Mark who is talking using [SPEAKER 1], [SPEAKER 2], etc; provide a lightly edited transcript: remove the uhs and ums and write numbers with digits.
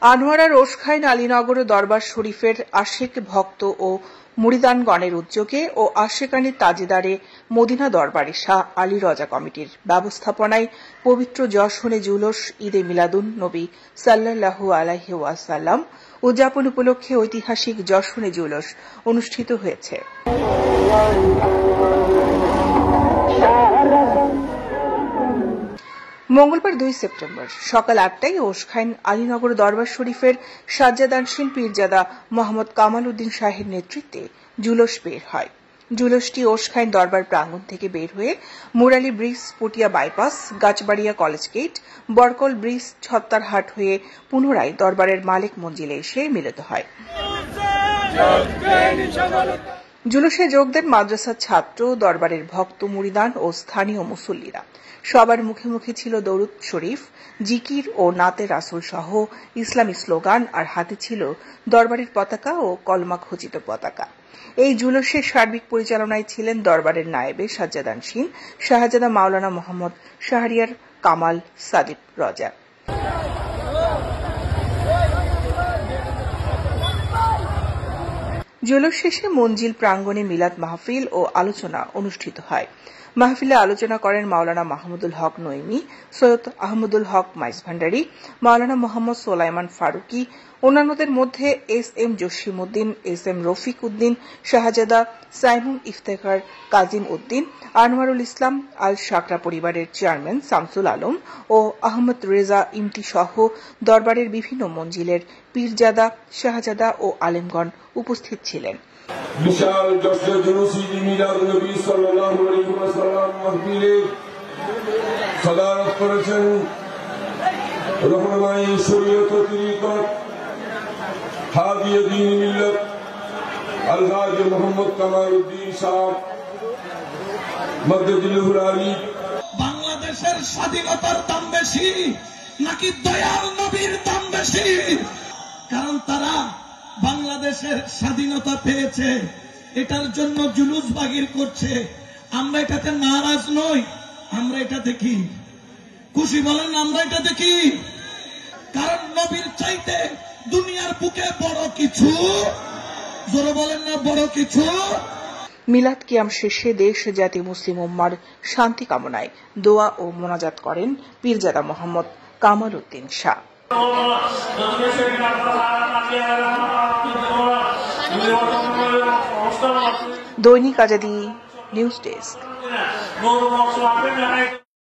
[SPEAKER 1] আনোয়ারা রোশখাইন আলীনগর দরবার শরীফের আশিক ভক্ত ও মুরিদানগণের উদ্যোগে ও আশেকানী তাজেদারে মদিনা দরবারে শাহ আলী রজা কমিটির ব্যবস্থাপনায় পবিত্র যশনে জুলুস ঈদে মিলাদুন নবী সাল্লাল্লাহু আলাইহি ওয়াসাল্লাম উদযাপন উপলক্ষে ঐতিহাসিক যশনে জুলুস অনুষ্ঠিত হয়েছে। মঙ্গলবার 2 সেপ্টেম্বর সকাল 8টায় ওশখাইন আলীনগর দরবার শরীফের সাজ্জাদানশীল পীরজাদা মোহাম্মদ কামাল উদ্দিন শাহের নেতৃত্বে জুলুস বের হয়। জুলুসটি ওশখাইন দরবার প্রাঙ্গণ থেকে বের হয়ে Murali bridge, Patiya bypass, Gachbaria college gate, Barkal bridge, Chhattarhat হয়ে পুনরায় দরবারের মালিক মঞ্জিলে এসে মিলিত হয়। জুলুসে যোগ দেন মাদ্রাসার ছাত্র, দরবারের ভক্ত, মুরিদান ও স্থানীয় মুসল্লিরা। সবার মুখে মুখে ছিল দরুদ শরীফ, জিকির ও নাতে রাসূল সহ ইসলামী স্লোগান, আর হাতে ছিল দরবারের পতাকা ও কলমা খচিত পতাকা। এই জুলুসের সার্বিক পরিচালনায় ছিলেন দরবারের নায়েবে সাজ্জাদানশীন শাহজাদা মাওলানা মোহাম্মদ শাহরিয়ার কামাল সাদিক রজা। জুলুস শেষে মঞ্জিল প্রাঙ্গণে মিলাদ মাহফিল ও আলোচনা অনুষ্ঠিত হয়। মাহফিলে আলোচনা করেন মাওলানা মাহমুদুল হক নঈমী, সৈয়দ আহমদুল হক মাইজভান্ডারী, মাওলানা মোহাম্মদ সোলাইমান ফারুকী। অন্যান্যদের মধ্যে এস.এম. জসিমউদ্দিন, এস.এম. রফিক উদ্দিন, শাহজাদা সাইমুম ইফতেখার, কাজিম উদ্দিন, আনোয়ারুল ইসলাম, আল সাকরা পরিবারের চেয়ারম্যান শামসুল আলম ও আহমদ রেজা ইমতি সহ দরবারের বিভিন্ন মঞ্জিলের পীরজাদা, শাহজাদা ও আলেমগণ উপস্থিত ছিলেন।
[SPEAKER 2] বিশাল জশ্নে জুলুস ঈদ মিলাদ নবী সাল্লাল্লাহু আলাইহি ওয়াসাল্লাম মাহফিলে সাদারত করেছেন রহনুমাই শরীয়ত ও তরিকত হাদিয়ে দ্বীন মিল্লাত আলহাজ মোহাম্মদ কামাল উদ্দিন সাহেব মদদুল্লাহুল আলী।
[SPEAKER 3] বাংলাদেশের স্বাধীনতার দাম বেশি নাকি দয়াল নবীর দাম বেশি? কারণ তারা বাংলাদেশের স্বাধীনতা পেয়েছে, এটার জন্য জুলুস বাগির করছে। আমরা এটাতে নারাজ নই, আমরা এটা দেখি খুশি। বলেন আমরা এটা দেখি, কারণ নবীর চাইতে দুনিয়ার বুকে বড় কিছু, জোরে বলেন না বড় কিছু।
[SPEAKER 1] মিলাদ কিয়াম শেষে দেশ জাতি মুসলিম উম্মার শান্তি কামনায় দোয়া ও মোনাজাত করেন পীরজাদা মোহাম্মদ কামাল উদ্দিন শাহ। দৈনিক আজাদী নিউজ ডেস্ক।